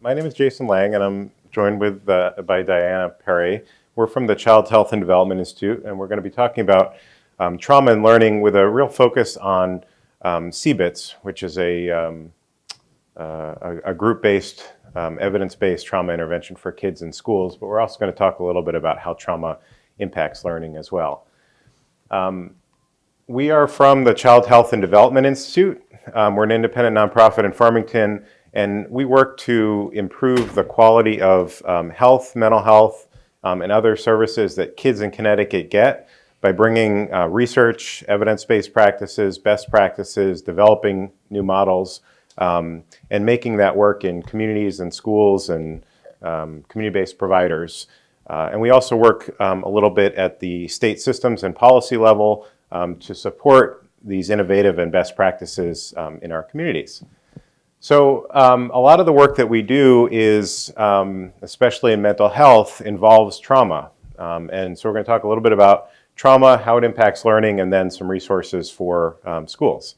My name is Jason Lang, and I'm joined by Diana Perry. We're from the Child Health and Development Institute, and we're going to be talking about trauma and learning with a real focus on CBITS, which is a group-based, evidence-based trauma intervention for kids in schools. But we're also going to talk a little bit about how trauma impacts learning as well. We are from the Child Health and Development Institute. We're an independent nonprofit in Farmington, and we work to improve the quality of health, mental health, and other services that kids in Connecticut get by bringing research, evidence-based practices, best practices, developing new models, and making that work in communities and schools and community-based providers. And we also work a little bit at the state systems and policy level to support these innovative and best practices in our communities. So a lot of the work that we do is, especially in mental health, involves trauma. And so we're going to talk a little bit about trauma, how it impacts learning, and then some resources for schools.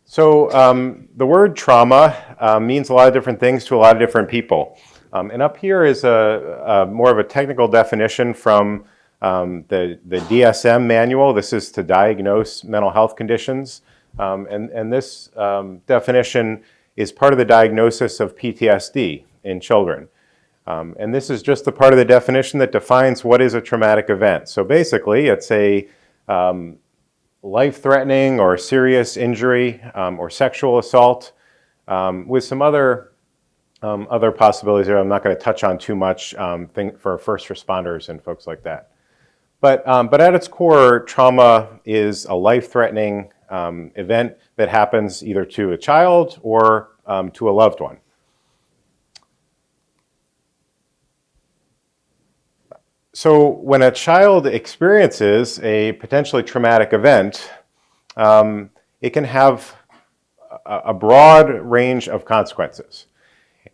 So the word trauma means a lot of different things to a lot of different people. And up here is more of a technical definition from the DSM manual. This is to diagnose mental health conditions. And this definition is part of the diagnosis of PTSD in children. And this is just the part of the definition that defines what is a traumatic event. So basically, it's a life-threatening or serious injury or sexual assault with some other possibilities there I'm not going to touch on too much for first responders and folks like that. But at its core, trauma is a life-threatening event that happens either to a child or to a loved one. So when a child experiences a potentially traumatic event, it can have a broad range of consequences.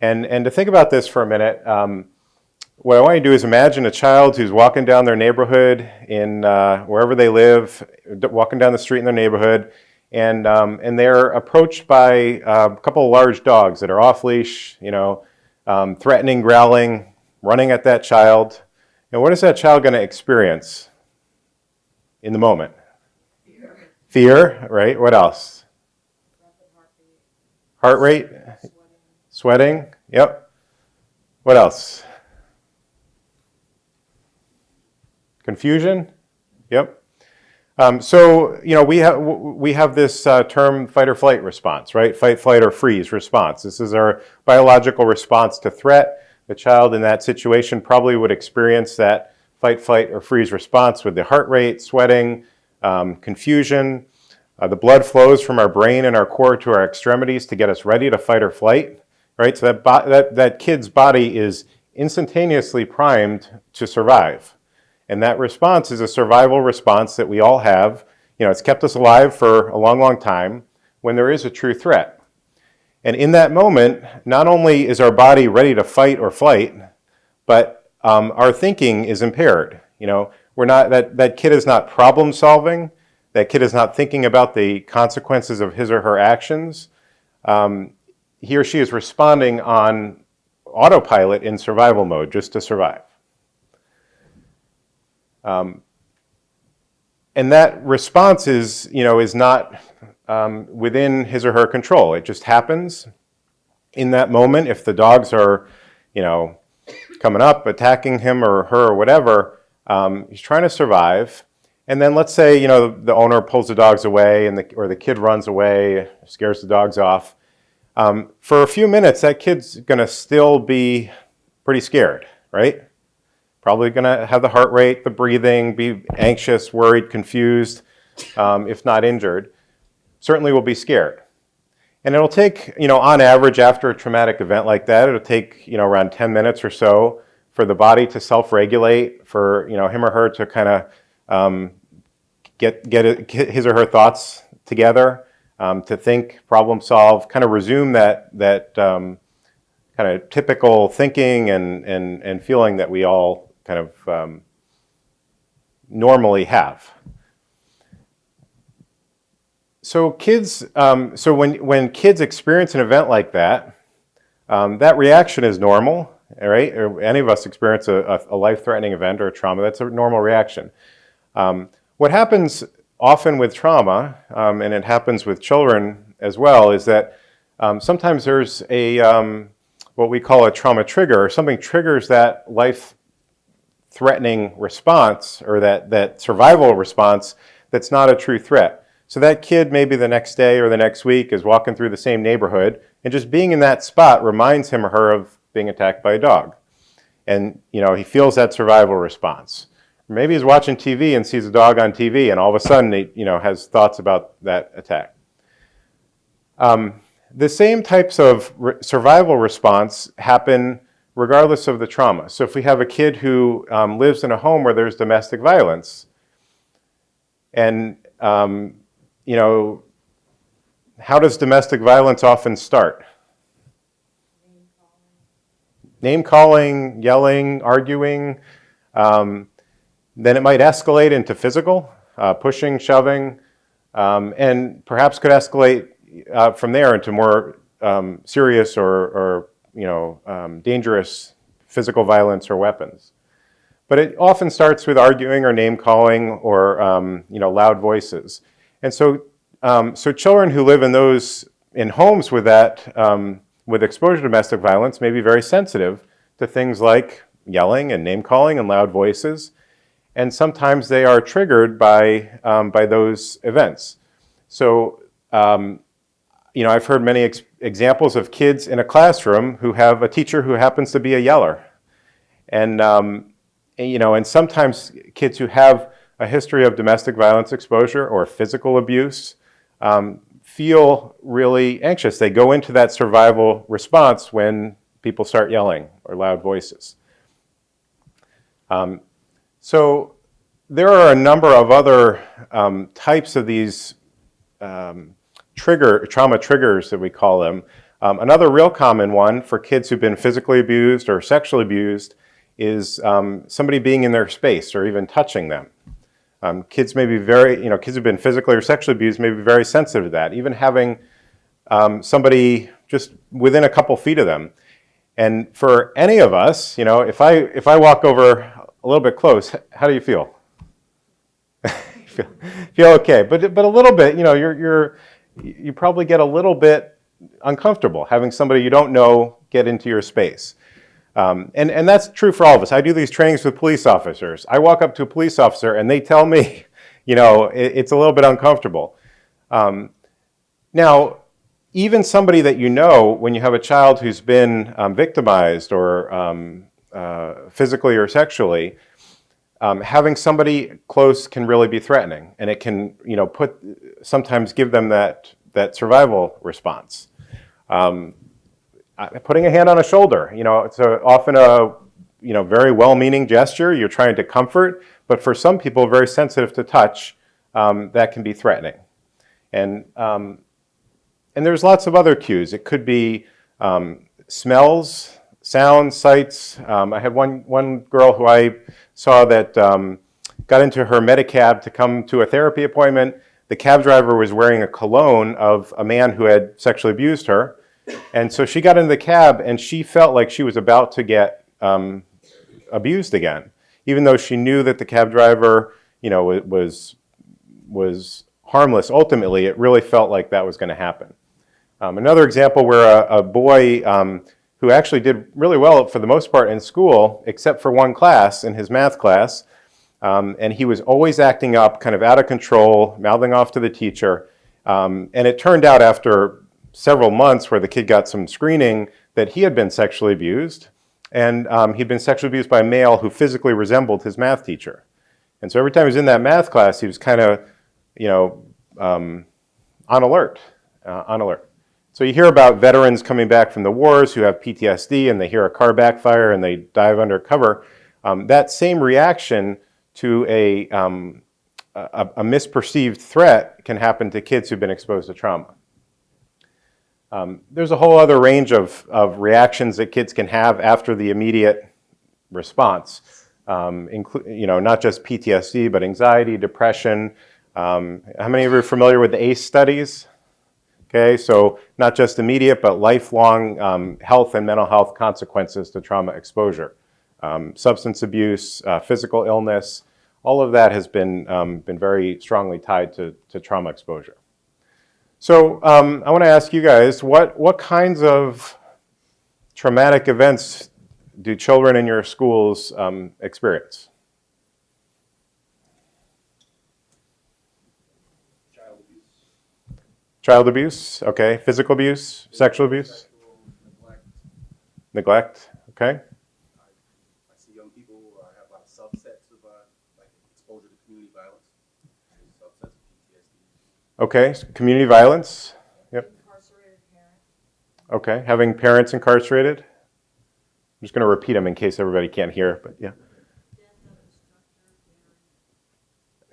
And to think about this for a minute, what I want you to do is imagine a child who's walking down their neighborhood in wherever they live, walking down the street in their neighborhood, and they're approached by a couple of large dogs that are off leash, threatening, growling, running at that child. And what is that child going to experience in the moment? Fear, right? What else? Heart rate? Sweating? Yep. What else? Confusion? Yep. So we have this term fight or flight response, right? Fight, flight, or freeze response. This is our biological response to threat. The child in that situation probably would experience that fight, flight, or freeze response with the heart rate, sweating, confusion. The blood flows from our brain and our core to our extremities to get us ready to fight or flight, right? So that kid's body is instantaneously primed to survive. And that response is a survival response that we all have. It's kept us alive for a long, long time when there is a true threat. And in that moment, not only is our body ready to fight or flight, but our thinking is impaired. We're not that kid is not problem solving. That kid is not thinking about the consequences of his or her actions. He or she is responding on autopilot in survival mode just to survive. And that response is not within his or her control. It just happens in that moment. If the dogs are, coming up, attacking him or her or whatever, he's trying to survive. And then let's say, the owner pulls the dogs away or the kid runs away, scares the dogs off. For a few minutes, that kid's going to still be pretty scared, right? Probably going to have the heart rate, the breathing, be anxious, worried, confused, if not injured. Certainly will be scared. And it'll take, on average, after a traumatic event like that, it'll take, around 10 minutes or so for the body to self-regulate, for, him or her to kind of get his or her thoughts together, to think, problem solve, kind of resume that kind of typical thinking and feeling that we all kind of normally have. So kids, so when kids experience an event like that, that reaction is normal, all right? Or any of us experience a life-threatening event or a trauma, that's a normal reaction. What happens often with trauma, and it happens with children as well, is that sometimes there's what we call a trauma trigger, or something triggers that life-threatening response, or that survival response that's not a true threat. So that kid maybe the next day or the next week is walking through the same neighborhood, and just being in that spot reminds him or her of being attacked by a dog. And he feels that survival response. Maybe he's watching TV and sees a dog on TV, and all of a sudden he has thoughts about that attack. The same types of survival response happen regardless of the trauma. So if we have a kid who lives in a home where there's domestic violence, and how does domestic violence often start? Name calling, yelling, arguing. Then it might escalate into physical, pushing, shoving, and perhaps could escalate from there into more serious or dangerous physical violence or weapons. But it often starts with arguing or name calling or loud voices. And so children who live in homes with with exposure to domestic violence may be very sensitive to things like yelling and name calling and loud voices. And sometimes they are triggered by those events. So, I've heard many examples of kids in a classroom who have a teacher who happens to be a yeller. And sometimes kids who have a history of domestic violence exposure or physical abuse feel really anxious. They go into that survival response when people start yelling or loud voices. So there are a number of other types of these trauma triggers that we call them. Another real common one for kids who've been physically abused or sexually abused is somebody being in their space or even touching them. Kids may be kids who've been physically or sexually abused may be very sensitive to that, even having somebody just within a couple feet of them. And for any of us, if I walk over a little bit close, how do you feel? feel okay, but a little bit, you probably get a little bit uncomfortable having somebody you don't know get into your space. And that's true for all of us. I do these trainings with police officers. I walk up to a police officer and they tell me, it's a little bit uncomfortable. Now, even somebody that when you have a child who's been victimized or physically or sexually, having somebody close can really be threatening, and it can, sometimes give them that survival response. Putting a hand on a shoulder, it's often a very well-meaning gesture. You're trying to comfort, but for some people very sensitive to touch, that can be threatening. And there's lots of other cues. It could be smells, sounds, sights. I had one girl who I saw that got into her Medicab to come to a therapy appointment. The cab driver was wearing a cologne of a man who had sexually abused her. And so she got into the cab and she felt like she was about to get abused again, even though she knew that the cab driver, was harmless. Ultimately, it really felt like that was going to happen. Another example where a boy who actually did really well for the most part in school, except for one class, in his math class, and he was always acting up, kind of out of control, mouthing off to the teacher. And it turned out after several months where the kid got some screening that he had been sexually abused, and he'd been sexually abused by a male who physically resembled his math teacher. And so every time he was in that math class, he was kind of, on alert. So you hear about veterans coming back from the wars who have PTSD and they hear a car backfire and they dive under cover. That same reaction to a misperceived threat can happen to kids who've been exposed to trauma. There's a whole other range of reactions that kids can have after the immediate response, not just PTSD, but anxiety, depression, How many of you are familiar with the ACE studies? Okay, so not just immediate, but lifelong health and mental health consequences to trauma exposure. Substance abuse, physical illness, all of that has been very strongly tied to trauma exposure. So I want to ask you guys, what kinds of traumatic events do children in your schools experience? Child abuse, okay. Physical abuse, sexual abuse? Neglect, okay. I see young people have a lot of subsets of like exposure to community violence, subsets of PTSD. Okay, so community violence, yep. Incarcerated parent. Okay, having parents incarcerated. I'm just going to repeat them in case everybody can't hear, but yeah.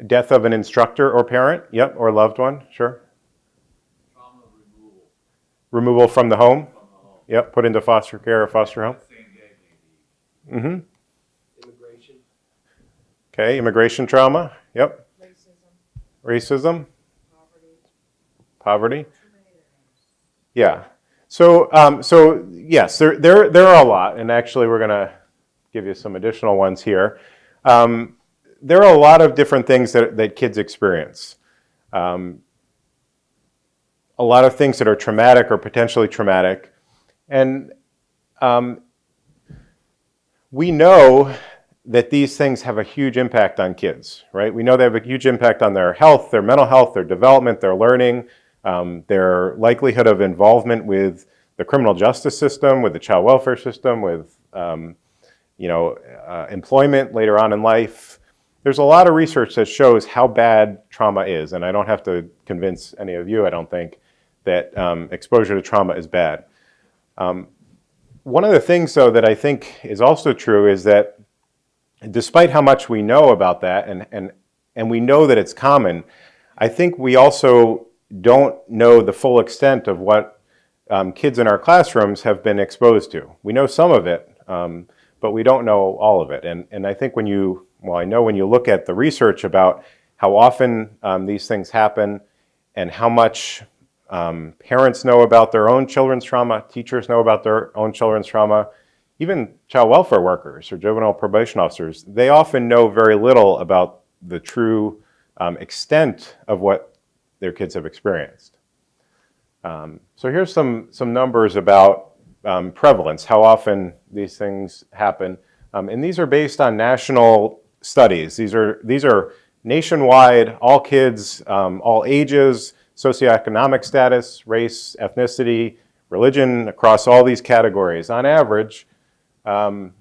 Death of an instructor or parent, yep, or loved one, sure. Trauma removal. Removal from the home, From the home. yep, put into foster care or foster home. Same day, maybe. Mm-hmm. Immigration. Okay, immigration trauma, yep. Racism. Racism, Poverty. poverty. Yeah. So, yes, there are a lot, and actually we're going to give you some additional ones here. There are a lot of different things that kids experience. A lot of things that are traumatic or potentially traumatic. And we know that these things have a huge impact on kids, right? We know they have a huge impact on their health, their mental health, their development, their learning, their likelihood of involvement with the criminal justice system, with the child welfare system, with employment later on in life. There's a lot of research that shows how bad trauma is, and I don't have to convince any of you, I don't think, that exposure to trauma is bad. One of the things, though, that I think is also true is that despite how much we know about that, and we know that it's common, I think we also don't know the full extent of what kids in our classrooms have been exposed to. We know some of it, but we don't know all of it. And I think when you look at the research about how often these things happen and how much parents know about their own children's trauma, teachers know about their own children's trauma, even child welfare workers or juvenile probation officers, they often know very little about the true extent of what their kids have experienced. So here's some numbers about prevalence, how often these things happen. And these are based on national studies. These are nationwide, all kids, all ages, socioeconomic status, race, ethnicity, religion, across all these categories. On average, let's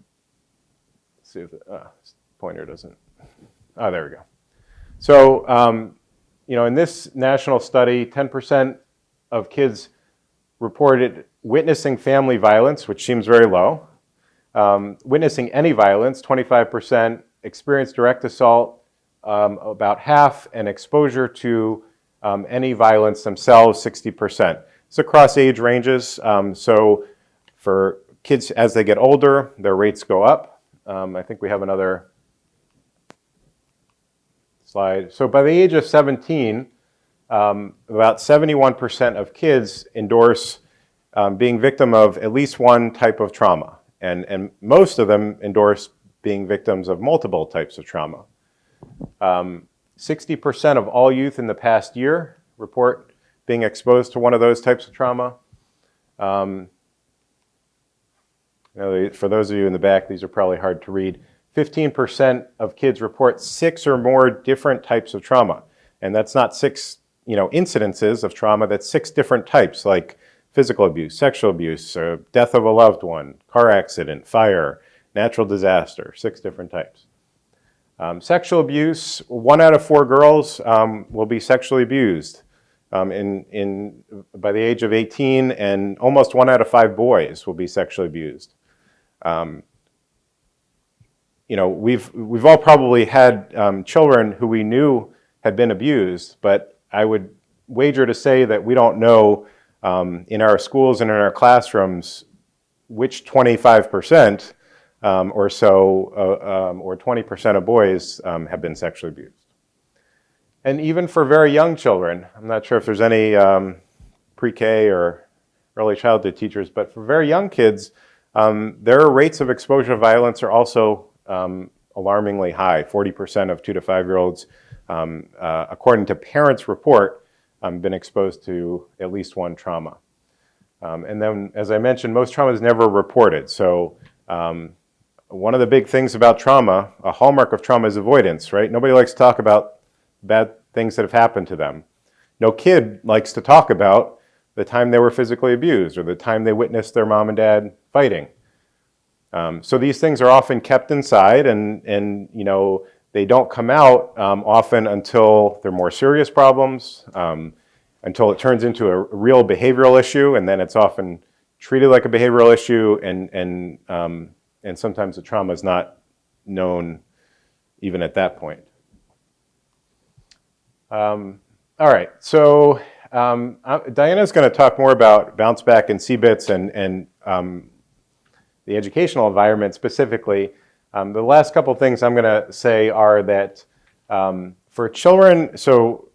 see if the pointer doesn't, there we go. So, in this national study, 10% of kids reported witnessing family violence, which seems very low. Witnessing any violence, 25%, experienced direct assault, about half, and exposure to any violence themselves, 60%. It's across age ranges. So for kids as they get older, their rates go up. I think we have another slide. So by the age of 17, about 71% of kids endorse being victim of at least one type of trauma. And most of them endorse being victims of multiple types of trauma. 60% of all youth in the past year report being exposed to one of those types of trauma. For those of you in the back, these are probably hard to read. 15% of kids report 6 or more different types of trauma. And that's not 6 incidences of trauma, that's 6 different types, like physical abuse, sexual abuse, death of a loved one, car accident, fire, natural disaster, 6 different types. Sexual abuse, 1 out of 4 girls will be sexually abused by the age of 18, and almost 1 out of 5 boys will be sexually abused. We've all probably had children who we knew had been abused, but I would wager to say that we don't know in our schools and in our classrooms which 25% or so, or 20% of boys have been sexually abused. And even for very young children, I'm not sure if there's any pre-K or early childhood teachers, but for very young kids, their rates of exposure to violence are also alarmingly high. 40% of 2 to 5-year-olds, according to parents' report, been exposed to at least one trauma. And then, as I mentioned, most trauma is never reported. So one of the big things about trauma, a hallmark of trauma, is avoidance, right? Nobody likes to talk about bad things that have happened to them. No kid likes to talk about the time they were physically abused or the time they witnessed their mom and dad fighting. So these things are often kept inside, and you know, they don't come out often until they're more serious problems, until it turns into a real behavioral issue, and then it's often treated like a behavioral issue, and sometimes the trauma is not known even at that point. All right, so Diana's going to talk more about bounce back and CBITS and the educational environment specifically. The last couple things I'm going to say are that for children, so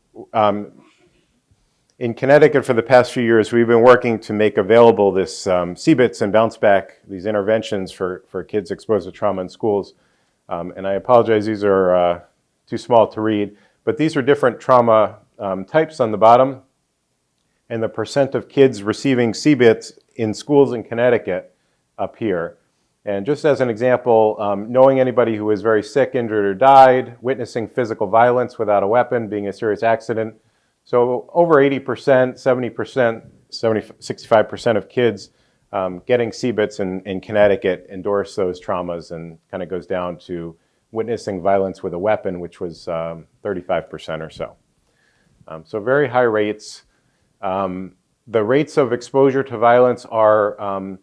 in Connecticut for the past few years, we've been working to make available this CBITS and bounce back, these interventions for kids exposed to trauma in schools. And I apologize, these are too small to read, but these are different trauma types on the bottom, and the percent of kids receiving CBITS in schools in Connecticut up here. And just as an example, knowing anybody who was very sick, injured, or died, witnessing physical violence without a weapon, being a serious accident. So over 80%, 70%, 65% of kids getting CBITS in Connecticut endorse those traumas, and kind of goes down to witnessing violence with a weapon, which was 35% or so. So very high rates. The rates of exposure to violence are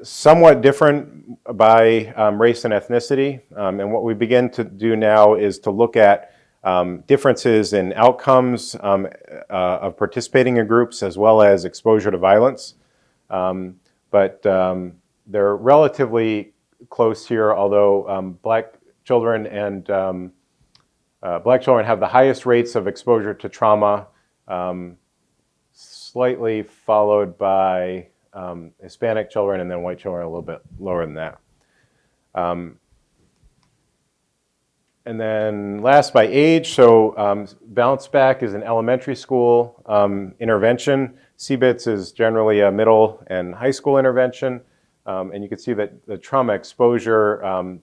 somewhat different by race and ethnicity. And what we begin to do now is to look at differences in outcomes of participating in groups as well as exposure to violence. But they're relatively close here, although black children have the highest rates of exposure to trauma, slightly followed by Hispanic children, and then white children a little bit lower than that. And then last by age, so bounce back is an elementary school intervention. CBITS is generally a middle and high school intervention. And you can see that the trauma exposure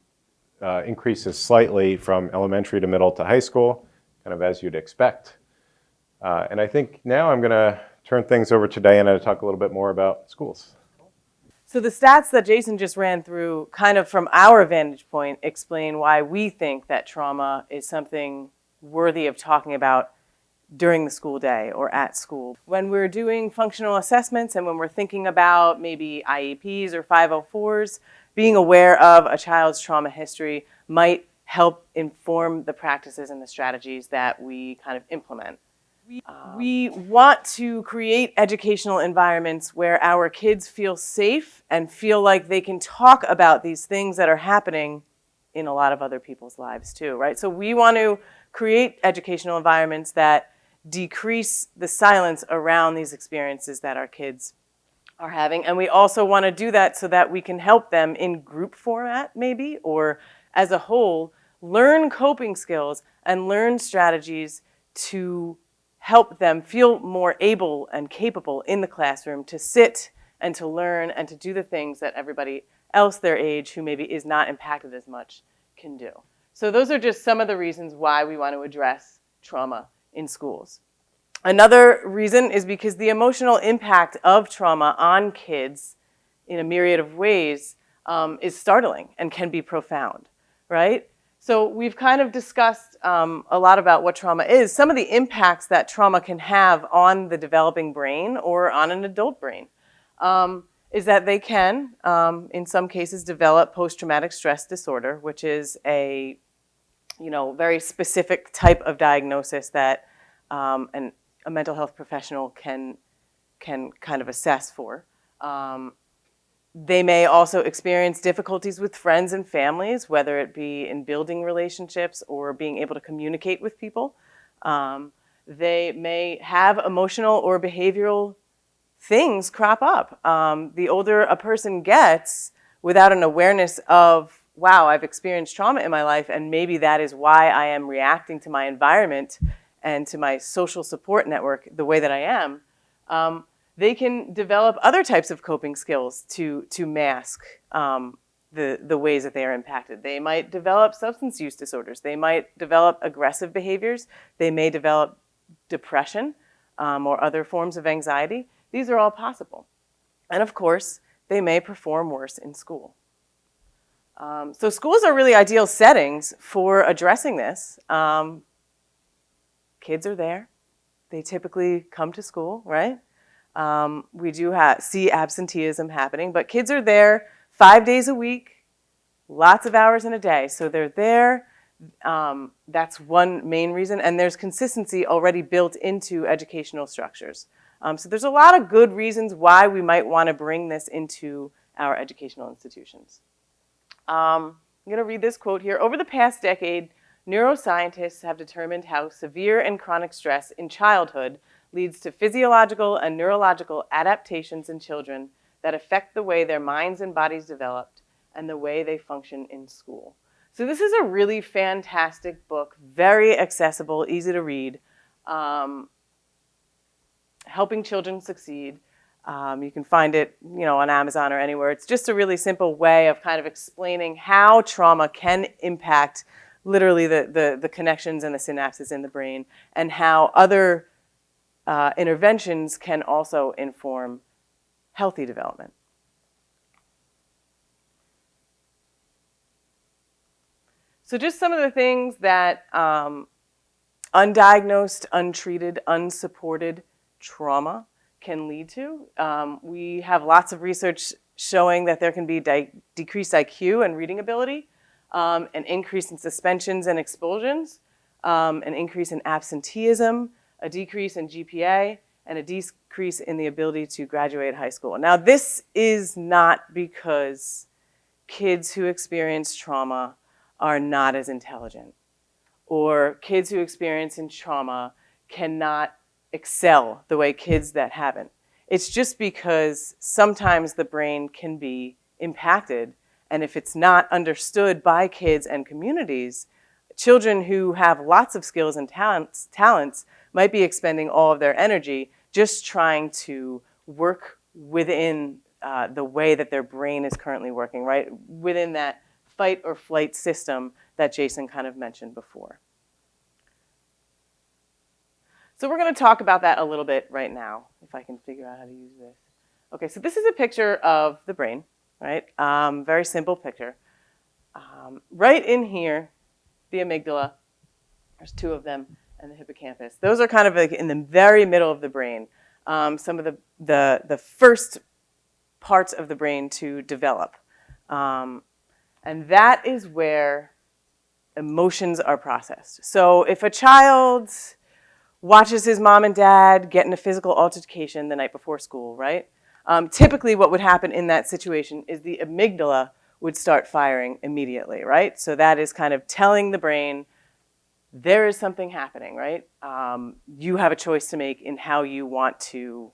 increases slightly from elementary to middle to high school, kind of as you'd expect. And I think now I'm going to turn things over to Diana to talk a little bit more about schools. So the stats that Jason just ran through, kind of from our vantage point, explain why we think that trauma is something worthy of talking about during the school day or at school. When we're doing functional assessments and when we're thinking about maybe IEPs or 504s, being aware of a child's trauma history might help inform the practices and the strategies that we kind of implement. We want to create educational environments where our kids feel safe and feel like they can talk about these things that are happening in a lot of other people's lives too, right? So we want to create educational environments that decrease the silence around these experiences that our kids are having. And we also want to do that so that we can help them in group format maybe, or as a whole, learn coping skills and learn strategies to help them feel more able and capable in the classroom to sit and to learn and to do the things that everybody else their age who maybe is not impacted as much can do. So those are just some of the reasons why we want to address trauma in schools. Another reason is because the emotional impact of trauma on kids in a myriad of ways is startling and can be profound, right? So we've kind of discussed a lot about what trauma is. Some of the impacts that trauma can have on the developing brain or on an adult brain is that they can, in some cases, develop post-traumatic stress disorder, which is a very specific type of diagnosis that a mental health professional can kind of assess for. They may also experience difficulties with friends and families, whether it be in building relationships or being able to communicate with people. They may have emotional or behavioral things crop up. The older a person gets, without an awareness of, wow, I've experienced trauma in my life, and maybe that is why I am reacting to my environment and to my social support network the way that I am, they can develop other types of coping skills to mask the ways that they are impacted. They might develop substance use disorders. They might develop aggressive behaviors. They may develop depression or other forms of anxiety. These are all possible. And of course, they may perform worse in school. So schools are really ideal settings for addressing this. Kids are there. They typically come to school, right? We do see absenteeism happening, but kids are there 5 days a week, lots of hours in a day. So they're there. That's one main reason. And there's consistency already built into educational structures. So there's a lot of good reasons why we might want to bring this into our educational institutions. I'm going to read this quote here. Over the past decade, neuroscientists have determined how severe and chronic stress in childhood leads to physiological and neurological adaptations in children that affect the way their minds and bodies develop and the way they function in school. So this is a really fantastic book, very accessible, easy to read, helping children succeed. You can find it, on Amazon or anywhere. It's just a really simple way of kind of explaining how trauma can impact literally the connections and the synapses in the brain, and how other interventions can also inform healthy development. So just some of the things that undiagnosed, untreated, unsupported trauma can lead to. We have lots of research showing that there can be decreased IQ and reading ability, an increase in suspensions and expulsions, an increase in absenteeism, a decrease in GPA, and a decrease in the ability to graduate high school. Now, this is not because kids who experience trauma are not as intelligent, or kids who experience trauma cannot excel the way kids that haven't. It's just because sometimes the brain can be impacted, and if it's not understood by kids and communities, children who have lots of skills and talents might be expending all of their energy just trying to work within the way that their brain is currently working, right? Within that fight or flight system that Jason kind of mentioned before. So we're going to talk about that a little bit right now, if I can figure out how to use this. Okay, so this is a picture of the brain, right? Very simple picture. Right in here, the amygdala, there's two of them, and the hippocampus. Those are kind of like in the very middle of the brain, some of the first parts of the brain to develop. And that is where emotions are processed. So if a child watches his mom and dad get in a physical altercation the night before school, right? Typically what would happen in that situation is the amygdala would start firing immediately, right? So that is kind of telling the brain, there is something happening, right? You have a choice to make in how you want to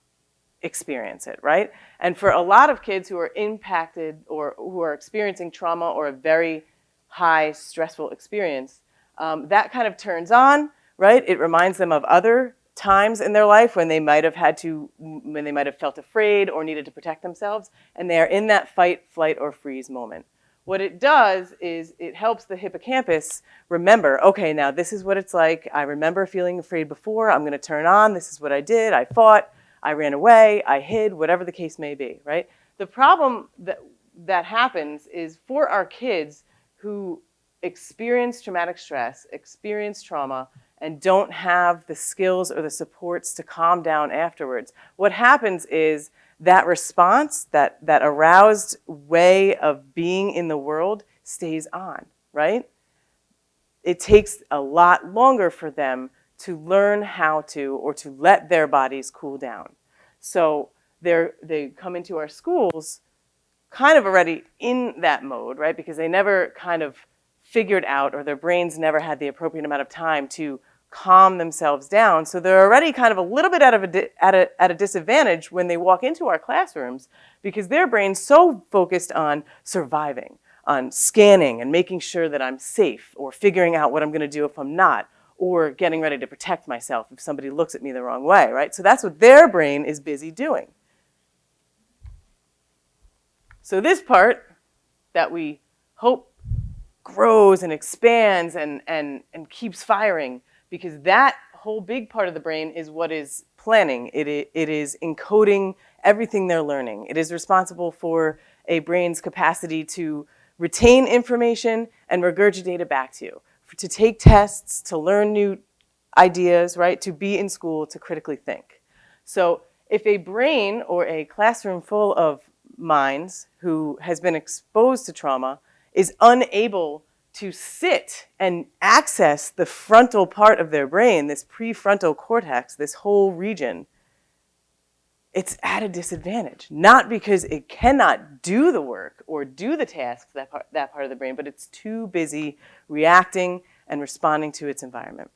experience it, right? And for a lot of kids who are impacted or who are experiencing trauma or a very high stressful experience, that kind of turns on, right? It reminds them of other times in their life when they might have felt afraid or needed to protect themselves, and they are in that fight, flight, or freeze moment. What it does is it helps the hippocampus remember, okay, now this is what it's like. I remember feeling afraid before. I'm going to turn on. This is what I did. I fought. I ran away. I hid, whatever the case may be, right? The problem that happens is for our kids who experience traumatic stress, experience trauma, and don't have the skills or the supports to calm down afterwards, what happens is that response, that aroused way of being in the world stays on, right? It takes a lot longer for them to learn how to, or to let their bodies cool down. So they come into our schools kind of already in that mode, right? Because they never kind of figured out, or their brains never had the appropriate amount of time to calm themselves down. So they're already kind of a little bit at a disadvantage when they walk into our classrooms because their brain's so focused on surviving, on scanning and making sure that I'm safe or figuring out what I'm going to do if I'm not, or getting ready to protect myself if somebody looks at me the wrong way, right? So that's what their brain is busy doing. So this part that we hope grows and expands and keeps firing, because that whole big part of the brain is what is planning. It is encoding everything they're learning. It is responsible for a brain's capacity to retain information and regurgitate it back to you, to take tests, to learn new ideas, right? To be in school, to critically think. So if a brain or a classroom full of minds who has been exposed to trauma is unable to sit and access the frontal part of their brain, this prefrontal cortex, this whole region, it's at a disadvantage. Not because it cannot do the work or do the tasks, that part of the brain, but it's too busy reacting and responding to its environment.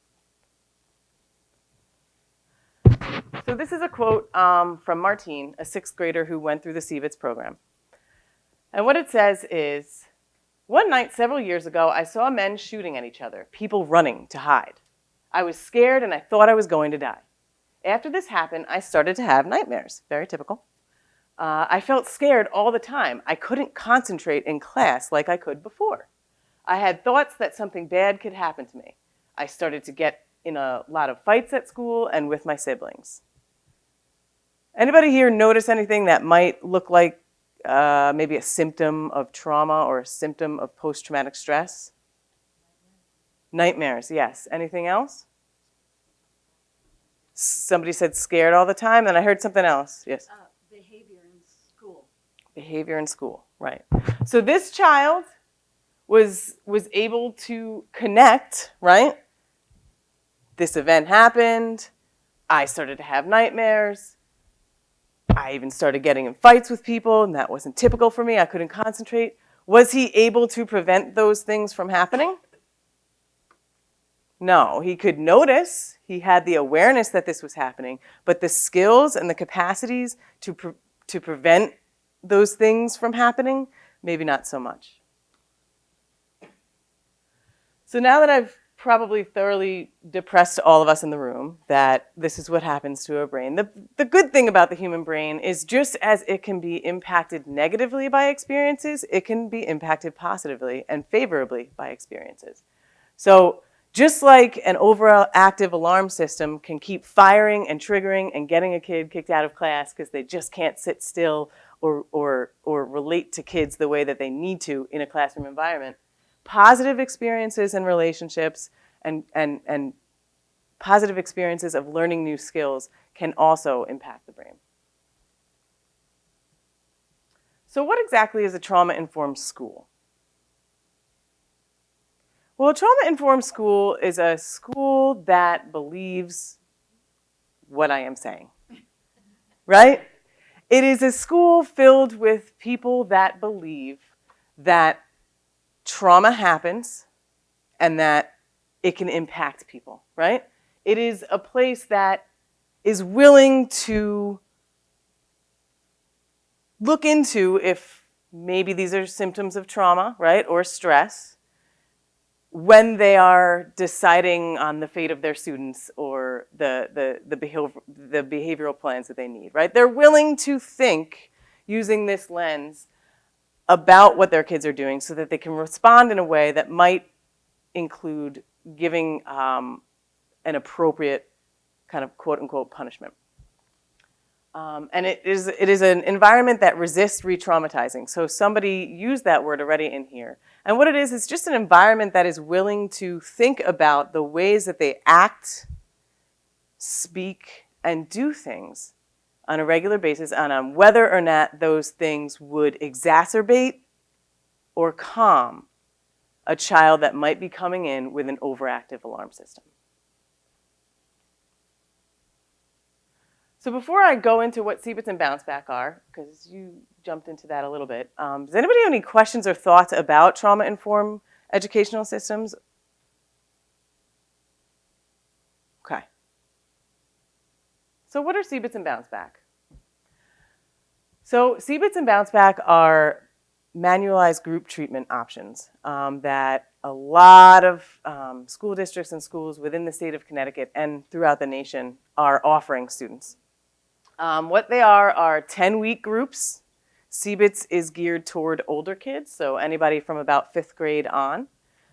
So this is a quote from Martine, a 6th grader who went through the CBITS program. And what it says is, "One night several years ago, I saw men shooting at each other, people running to hide. I was scared and I thought I was going to die. After this happened, I started to have nightmares." Very typical. "I felt scared all the time. I couldn't concentrate in class like I could before. I had thoughts that something bad could happen to me. I started to get in a lot of fights at school and with my siblings." Anybody here notice anything that might look like maybe a symptom of trauma or a symptom of post-traumatic stress? Nightmares, yes. Anything else? Somebody said scared all the time, and I heard something else. Yes? Behavior in school. Behavior in school, right. So this child was able to connect, right? This event happened. I started to have nightmares. I even started getting in fights with people, and that wasn't typical for me. I couldn't concentrate. Was he able to prevent those things from happening? No, he could notice. He had the awareness that this was happening, but the skills and the capacities to prevent those things from happening, maybe not so much. So now that I've probably thoroughly depressed all of us in the room that this is what happens to our brain, the good thing about the human brain is just as it can be impacted negatively by experiences, it can be impacted positively and favorably by experiences. So just like an overactive alarm system can keep firing and triggering and getting a kid kicked out of class because they just can't sit still or relate to kids the way that they need to in a classroom environment, positive experiences in relationships and positive experiences of learning new skills can also impact the brain. So what exactly is a trauma-informed school? Well, a trauma-informed school is a school that believes what I am saying, right? It is a school filled with people that believe that trauma happens and that it can impact people, right? It is a place that is willing to look into if maybe these are symptoms of trauma, right, or stress, when they are deciding on the fate of their students or the behavioral plans that they need, right? They're willing to think using this lens about what their kids are doing so that they can respond in a way that might include giving an appropriate kind of quote-unquote punishment. And it is an environment that resists re-traumatizing. So somebody used that word already in here. And what it is just an environment that is willing to think about the ways that they act, speak, and do things on a regular basis and on whether or not those things would exacerbate or calm a child that might be coming in with an overactive alarm system. So before I go into what CBITS and bounce back are, because you jumped into that a little bit, does anybody have any questions or thoughts about trauma-informed educational systems? So what are CBITS and bounce back? So CBITS and bounce back are manualized group treatment options that a lot of school districts and schools within the state of Connecticut and throughout the nation are offering students. What they are 10-week groups. CBITS is geared toward older kids, so anybody from about 5th grade on.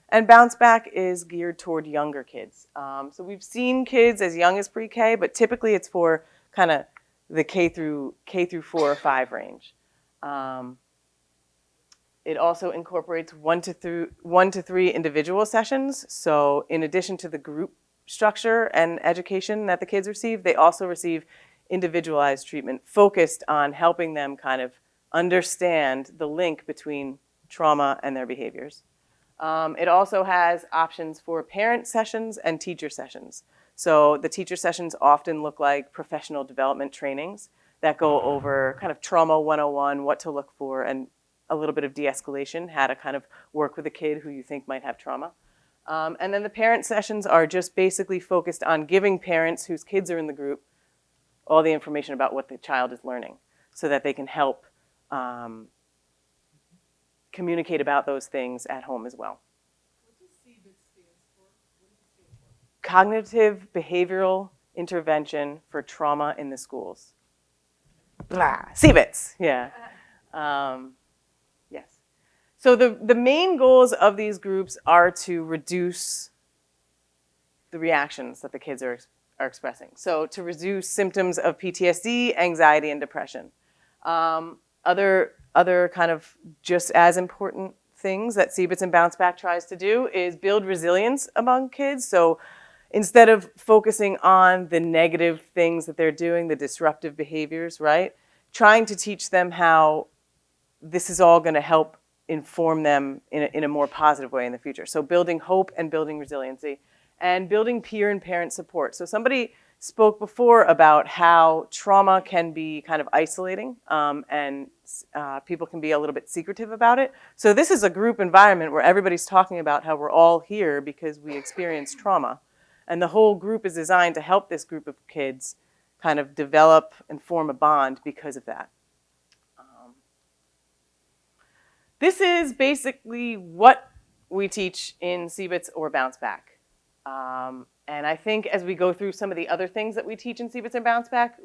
And bounce back is geared toward younger kids. So we've seen kids as young as pre-K, but typically it's for kind of the K through 4 or 5 range. It also incorporates 1 to 3 individual sessions. So in addition to the group structure and education that the kids receive, they also receive individualized treatment focused on helping them kind of understand the link between trauma and their behaviors. It also has options for parent sessions and teacher sessions. So the teacher sessions often look like professional development trainings that go over kind of trauma 101, what to look for, and a little bit of de-escalation, how to kind of work with a kid who you think might have trauma. And then the parent sessions are just basically focused on giving parents whose kids are in the group all the information about what the child is learning so that they can help communicate about those things at home as well. What does CBITS stand for? What does it stand for? Cognitive behavioral intervention for trauma in the schools. Blah, CBITS, yeah. Yes. So the main goals of these groups are to reduce the reactions that the kids are expressing. So to reduce symptoms of PTSD, anxiety, and depression. Other kind of just as important things that CBITS and Bounce Back tries to do is build resilience among kids. So instead of focusing on the negative things that they're doing, the disruptive behaviors, right? Trying to teach them how this is all going to help inform them in a more positive way in the future. So building hope and building resiliency and building peer and parent support. So somebody spoke before about how trauma can be kind of isolating and people can be a little bit secretive about it. So this is a group environment where everybody's talking about how we're all here because we experienced trauma. And the whole group is designed to help this group of kids kind of develop and form a bond because of that. This is basically what we teach in CBITS or Bounce Back. And I think as we go through some of the other things that we teach in CBITS and Bounce Back,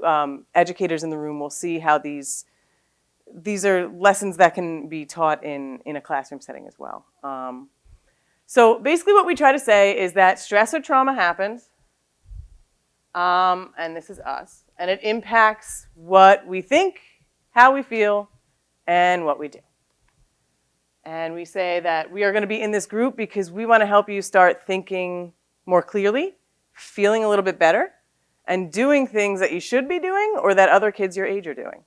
educators in the room will see how these are lessons that can be taught in a classroom setting as well. So basically what we try to say is that stress or trauma happens, and this is us, and it impacts what we think, how we feel, and what we do. And we say that we are going to be in this group because we want to help you start thinking more clearly, feeling a little bit better, and doing things that you should be doing or that other kids your age are doing.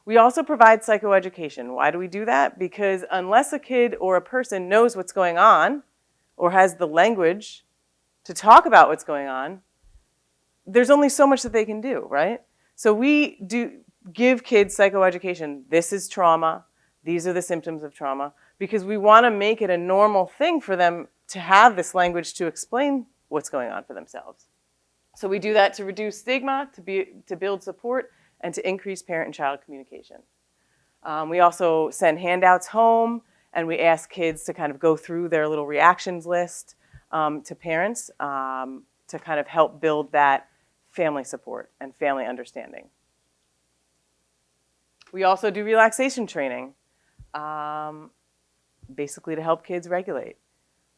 We also provide psychoeducation. Why do we do that? Because unless a kid or a person knows what's going on or has the language to talk about what's going on, there's only so much that they can do, right? So we do give kids psychoeducation. This is trauma. These are the symptoms of trauma. Because we want to make it a normal thing for them to have this language to explain what's going on for themselves. So we do that to reduce stigma, to build support, and to increase parent and child communication. We also send handouts home, and we ask kids to kind of go through their little reactions list to parents to kind of help build that family support and family understanding. We also do relaxation training, basically to help kids regulate.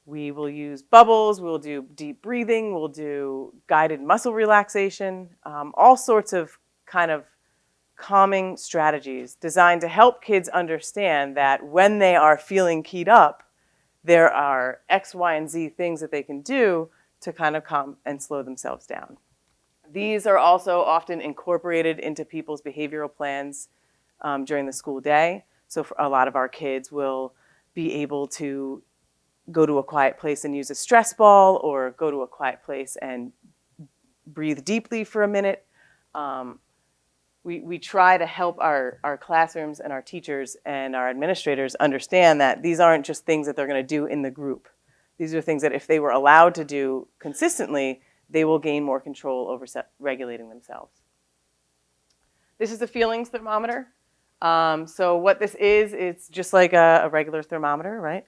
We will use bubbles, we'll do deep breathing, we'll do guided muscle relaxation, all sorts of kind of calming strategies designed to help kids understand that when they are feeling keyed up, there are X, Y, and Z things that they can do to kind of calm and slow themselves down. These are also often incorporated into people's behavioral plans during the school day. So for a lot of our kids will be able to go to a quiet place and use a stress ball, or go to a quiet place and breathe deeply for a minute. We try to help our classrooms and our teachers and our administrators understand that these aren't just things that they're going to do in the group. These are things that if they were allowed to do consistently, they will gain more control over regulating themselves. This is a feelings thermometer. So what this is, it's just like a regular thermometer, right?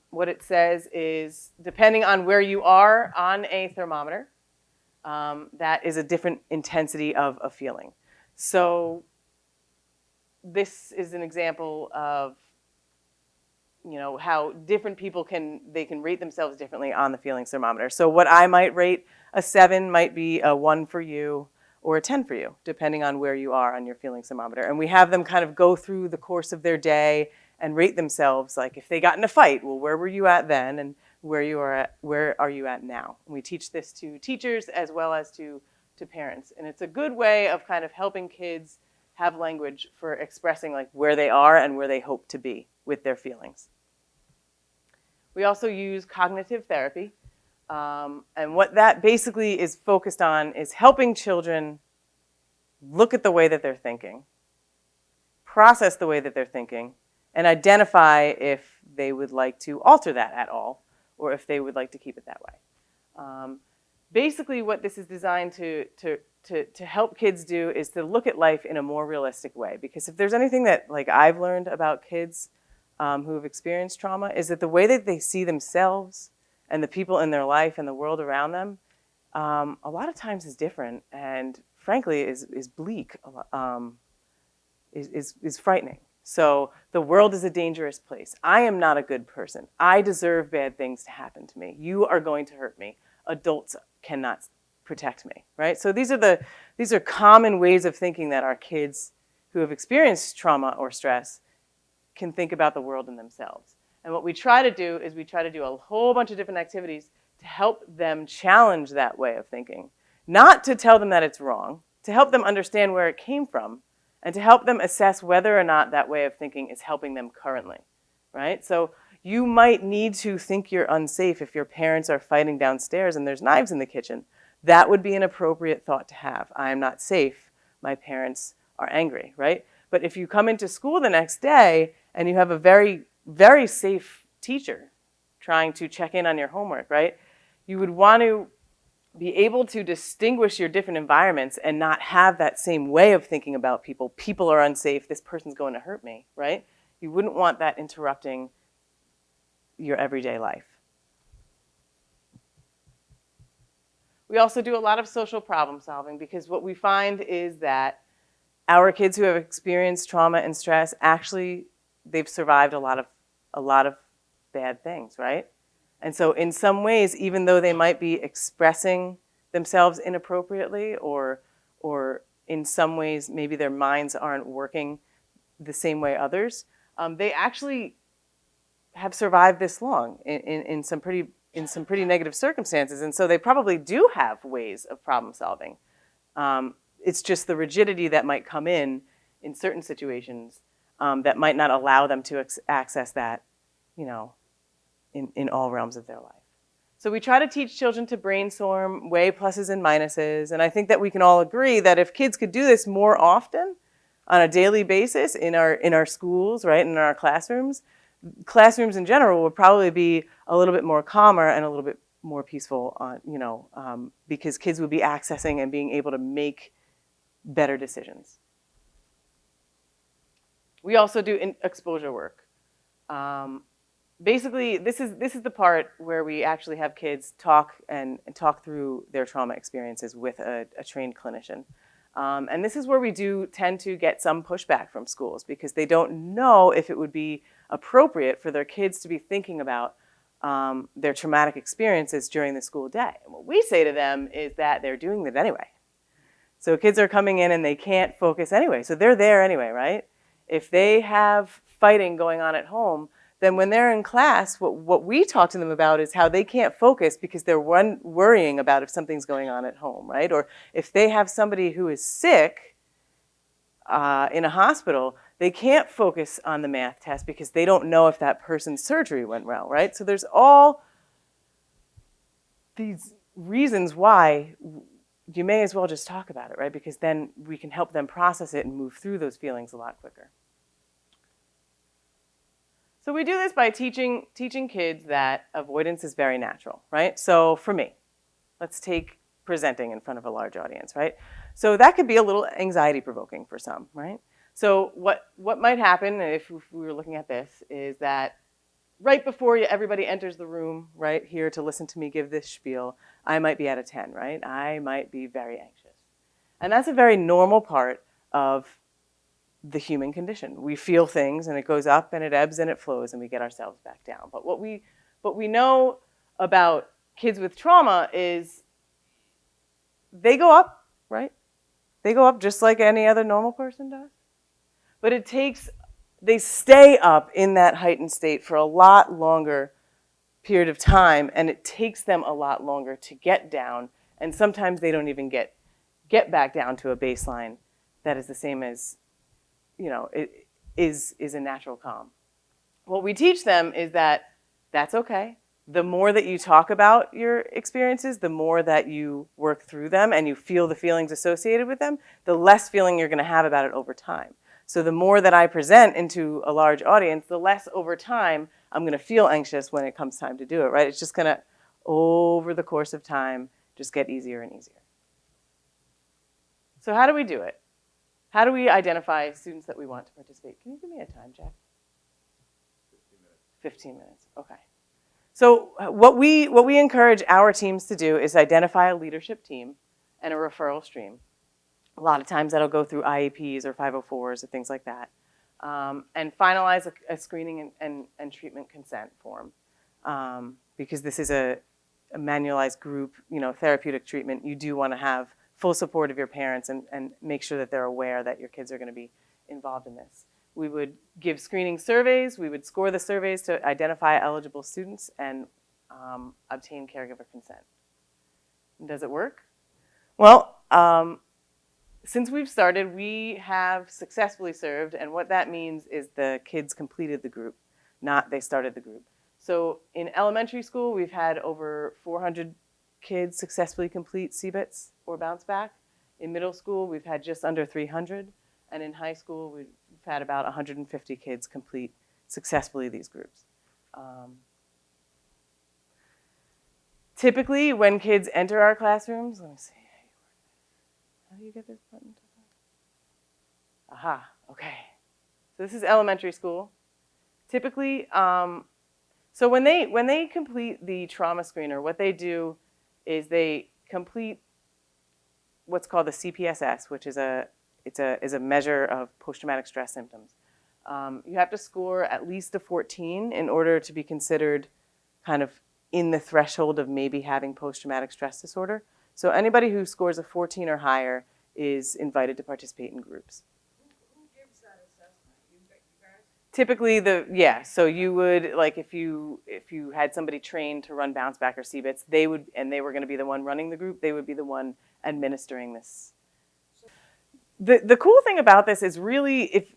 What it says is, depending on where you are on a thermometer, that is a different intensity of a feeling. So this is an example of, how different people can rate themselves differently on the feelings thermometer. So what I might rate a 7 might be a 1 for you or a 10 for you, depending on where you are on your feelings thermometer. And we have them kind of go through the course of their day and rate themselves. Like if they got in a fight, well, where were you at then, and where are you at now? And we teach this to teachers as well as to parents. And it's a good way of kind of helping kids have language for expressing like where they are and where they hope to be with their feelings. We also use cognitive therapy. And what that basically is focused on is helping children look at the way that they're thinking, process the way that they're thinking, and identify if they would like to alter that at all, or if they would like to keep it that way. Basically, what this is designed to help kids do is to look at life in a more realistic way. Because if there's anything that like I've learned about kids who have experienced trauma, is that the way that they see themselves and the people in their life and the world around them, a lot of times is different, and frankly is bleak, is frightening. So the world is a dangerous place. I am not a good person. I deserve bad things to happen to me. You are going to hurt me. Adults cannot protect me, right? So these are common ways of thinking that our kids who have experienced trauma or stress can think about the world and themselves. And what we try to do is we try to do a whole bunch of different activities to help them challenge that way of thinking. Not to tell them that it's wrong, to help them understand where it came from, and to help them assess whether or not that way of thinking is helping them currently, right? So you might need to think you're unsafe if your parents are fighting downstairs and there's knives in the kitchen. That would be an appropriate thought to have. I am not safe. My parents are angry, right? But if you come into school the next day and you have a very, very safe teacher trying to check in on your homework, right? You would want to be able to distinguish your different environments and not have that same way of thinking about people. People are unsafe. This person's going to hurt me, right? You wouldn't want that interrupting your everyday life. We also do a lot of social problem solving, because what we find is that our kids who have experienced trauma and stress, actually, they've survived a lot of bad things, right? And so in some ways, even though they might be expressing themselves inappropriately, or in some ways maybe their minds aren't working the same way others, they actually have survived this long in some pretty negative circumstances. And so they probably do have ways of problem solving. It's just the rigidity that might come in certain situations that might not allow them to access that, in all realms of their life. So we try to teach children to brainstorm, weigh pluses and minuses, and I think that we can all agree that if kids could do this more often on a daily basis in our schools, right, in our classrooms in general would probably be a little bit more calmer and a little bit more peaceful, because kids would be accessing and being able to make better decisions. We also do exposure work. Basically, this is the part where we actually have kids talk talk through their trauma experiences with a trained clinician. And this is where we do tend to get some pushback from schools, because they don't know if it would be appropriate for their kids to be thinking about their traumatic experiences during the school day. And what we say to them is that they're doing it anyway. So kids are coming in and they can't focus anyway. So they're there anyway, right? If they have fighting going on at home, then when they're in class, what we talk to them about is how they can't focus because they're worrying about if something's going on at home, right? Or if they have somebody who is sick in a hospital, they can't focus on the math test because they don't know if that person's surgery went well, right? So there's all these reasons why you may as well just talk about it, right? Because then we can help them process it and move through those feelings a lot quicker. So we do this by teaching kids that avoidance is very natural, right? So for me, Let's take presenting in front of a large audience, right? So that could be a little anxiety provoking for some, right? So what might happen if we were looking at this is that right before everybody enters the room, right, here to listen to me give this spiel, I might be at a 10, right? I might be very anxious. And that's a very normal part of the human condition. We feel things and it goes up and it ebbs and it flows and we get ourselves back down. But what we know about kids with trauma is they go up, right? They go up just like any other normal person does. But they stay up in that heightened state for a lot longer period of time, and it takes them a lot longer to get down, and sometimes they don't even get back down to a baseline that is the same as, it is a natural calm. What we teach them is that that's okay. The more that you talk about your experiences, the more that you work through them and you feel the feelings associated with them, the less feeling you're going to have about it over time. So the more that I present into a large audience, the less over time I'm going to feel anxious when it comes time to do it, right? It's just going to, over the course of time, just get easier and easier. So how do we do it? How do we identify students that we want to participate? Can you give me a time, Jack? 15 minutes, okay. So what we encourage our teams to do is identify a leadership team and a referral stream. A lot of times that'll go through IEPs or 504s or things like that. And finalize a screening and treatment consent form. Because this is a manualized group, therapeutic treatment, you do want to have full support of your parents and make sure that they're aware that your kids are going to be involved in this. We would give screening surveys. We would score the surveys to identify eligible students and obtain caregiver consent. Does it work? Well, since we've started, we have successfully served, and what that means is the kids completed the group, not they started the group. So in elementary school, we've had over 400 kids successfully complete CBITS or bounce back. In middle school, we've had just under 300, and in high school, we've had about 150 kids complete successfully these groups. Typically, when kids enter our classrooms, let me see. How do you get this button? Aha, okay. So this is elementary school. Typically, so when they complete the trauma screener, what they do is they complete what's called the CPSS, which is a measure of post-traumatic stress symptoms. You have to score at least a 14 in order to be considered kind of in the threshold of maybe having post-traumatic stress disorder. So anybody who scores a 14 or higher is invited to participate in groups. Who gives that assessment? You guys? Typically, so you would, like if you had somebody trained to run bounce back or CBITS, they were going to be the one running the group, they would be the one administering this. The cool thing about this is really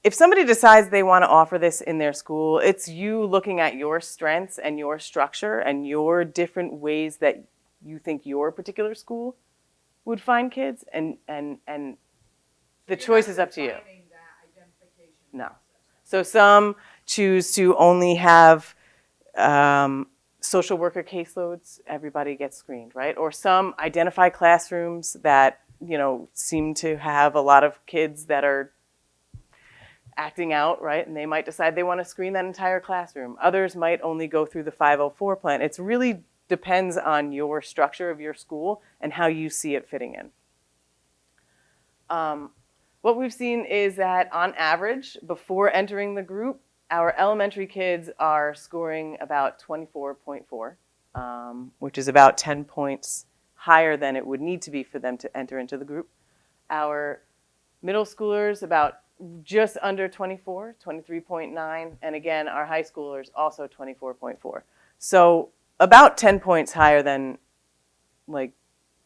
if somebody decides they want to offer this in their school, it's you looking at your strengths and your structure and your different ways that you think your particular school would find kids, and the choice is up to you. No. So some choose to only have social worker caseloads. Everybody gets screened, right? Or some identify classrooms that seem to have a lot of kids that are acting out, right? And they might decide they want to screen that entire classroom. Others might only go through the 504 plan. It's really depends on your structure of your school and how you see it fitting in. What we've seen is that on average, before entering the group, our elementary kids are scoring about 24.4, which is about 10 points higher than it would need to be for them to enter into the group. Our middle schoolers about just under 24, 23.9, and again, our high schoolers also 24.4. So about 10 points higher than like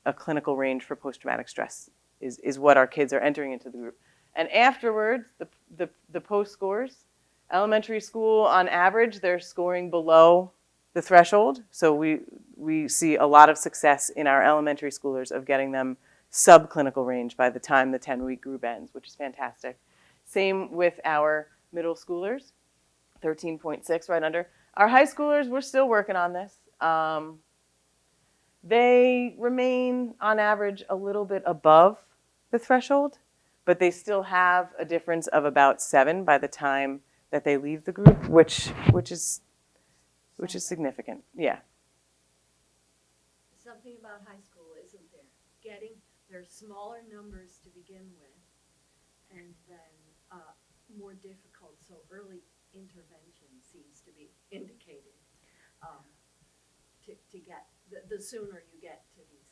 a clinical range for post-traumatic stress is what our kids are entering into the group. And afterwards, the post scores, elementary school on average, they're scoring below the threshold. So we see a lot of success in our elementary schoolers of getting them subclinical range by the time the 10-week group ends, which is fantastic. Same with our middle schoolers, 13.6 right under. Our high schoolers, we're still working on this. they remain on average a little bit above the threshold, but they still have a difference of about 7 by the time that they leave the group, which is significant. Yeah. Something about high school, isn't there? There's smaller numbers to begin with, and then more difficult, so early intervention seems to be indicated to get, the sooner you get to these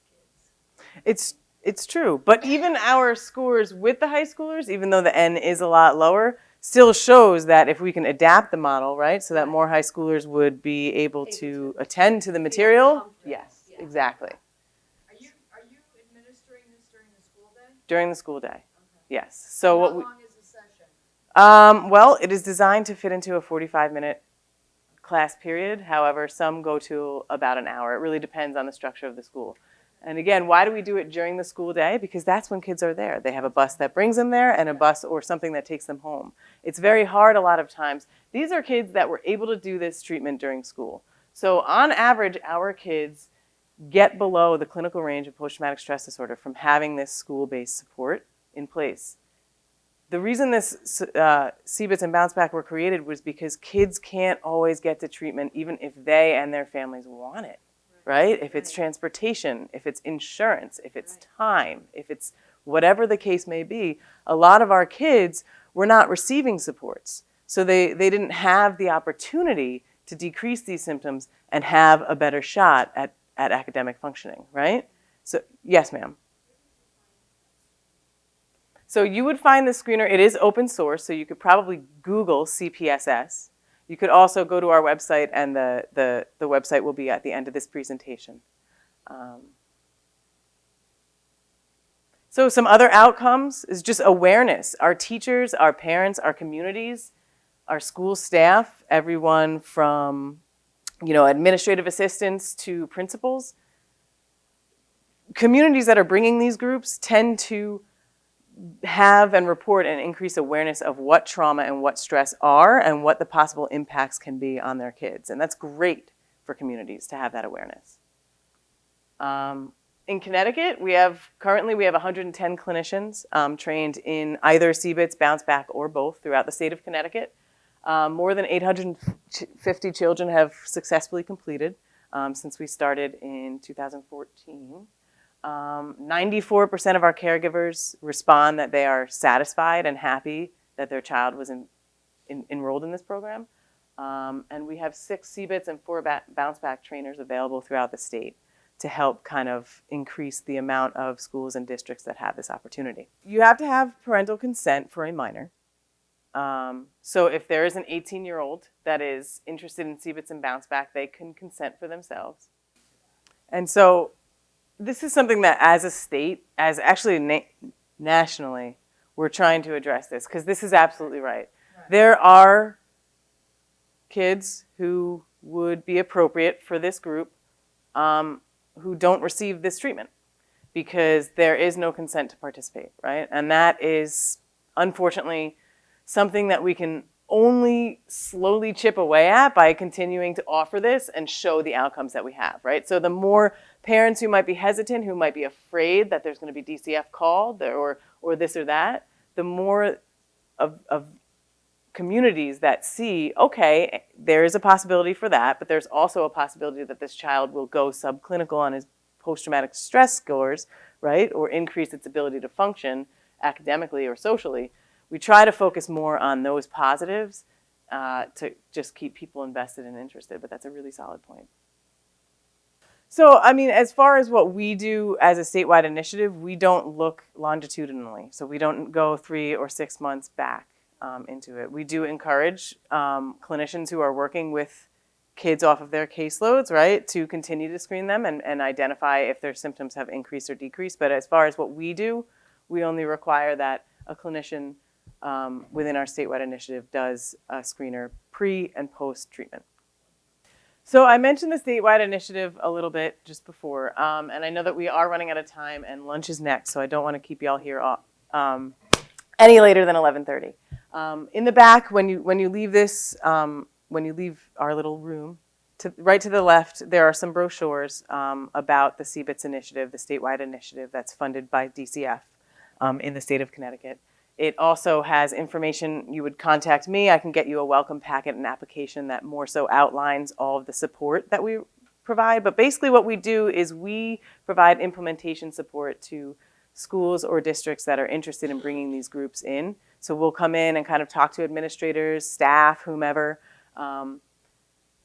kids. It's true, but even our scores with the high schoolers, even though the N is a lot lower, still shows that if we can adapt the model, right, so that more high schoolers would be able to attend to the material. comfortable. Yes, Yeah. exactly. Are you administering this during the school day? During the school day. Okay. Yes. So How what we long is the session? well, it is designed to fit into a 45-minute class period. However, some go to about an hour. It really depends on the structure of the school. And again, why do we do it during the school day? Because that's when kids are there. They have a bus that brings them there and a bus or something that takes them home. It's very hard a lot of times. These are kids that were able to do this treatment during school. So on average, our kids get below the clinical range of post-traumatic stress disorder from having this school-based support in place. The reason this CBITS and Bounce Back were created was because kids can't always get to treatment even if they and their families want it, right? If it's transportation, if it's insurance, if it's time, if it's whatever the case may be, a lot of our kids were not receiving supports. So they didn't have the opportunity to decrease these symptoms and have a better shot at academic functioning, right? So, yes, ma'am. So you would find the screener, it is open source, so you could probably Google CPSS. You could also go to our website, and the website will be at the end of this presentation. So some other outcomes is just awareness. Our teachers, our parents, our communities, our school staff, everyone from administrative assistants to principals. Communities that are bringing these groups tend to have and report and increase awareness of what trauma and what stress are and what the possible impacts can be on their kids. And that's great for communities to have that awareness. In Connecticut, currently we have 110 clinicians trained in either CBITS, Bounce Back, or both throughout the state of Connecticut. More than 850 children have successfully completed since we started in 2014. 94% of our caregivers respond that they are satisfied and happy that their child was enrolled in this program. And we have 6 CBITS and 4 Bounce Back trainers available throughout the state to help kind of increase the amount of schools and districts that have this opportunity. You have to have parental consent for a minor. So if there is an 18-year-old that is interested in CBITS and Bounce Back, they can consent for themselves. And so this is something that as a state, as actually nationally, we're trying to address this, because this is absolutely right. There are kids who would be appropriate for this group who don't receive this treatment because there is no consent to participate, right? And that is, unfortunately, something that we can only slowly chip away at by continuing to offer this and show the outcomes that we have, right? So the more parents who might be hesitant, who might be afraid that there's going to be DCF called or this or that, the more of communities that see, okay, there is a possibility for that, but there's also a possibility that this child will go subclinical on his post-traumatic stress scores, right? Or increase its ability to function academically or socially. We try to focus more on those positives to just keep people invested and interested, but that's a really solid point. So, I mean, as far as what we do as a statewide initiative, we don't look longitudinally. So we don't go 3 or 6 months back into it. We do encourage clinicians who are working with kids off of their caseloads, right, to continue to screen them and identify if their symptoms have increased or decreased. But as far as what we do, we only require that a clinician within our statewide initiative does a screener pre and post treatment. So I mentioned the statewide initiative a little bit just before, and I know that we are running out of time and lunch is next, so I don't want to keep y'all here any later than 11:30. In the back, when you leave this, when you leave our little room right to the left, there are some brochures about the CBITS initiative, the statewide initiative that's funded by DCF in the state of Connecticut. It also has information. You would contact me. I can get you a welcome packet and application that more so outlines all of the support that we provide. But basically what we do is we provide implementation support to schools or districts that are interested in bringing these groups in. So we'll come in and kind of talk to administrators, staff, whomever,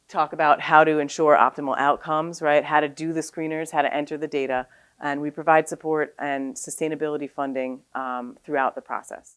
talk about how to ensure optimal outcomes, right? How to do the screeners, how to enter the data. And we provide support and sustainability funding throughout the process.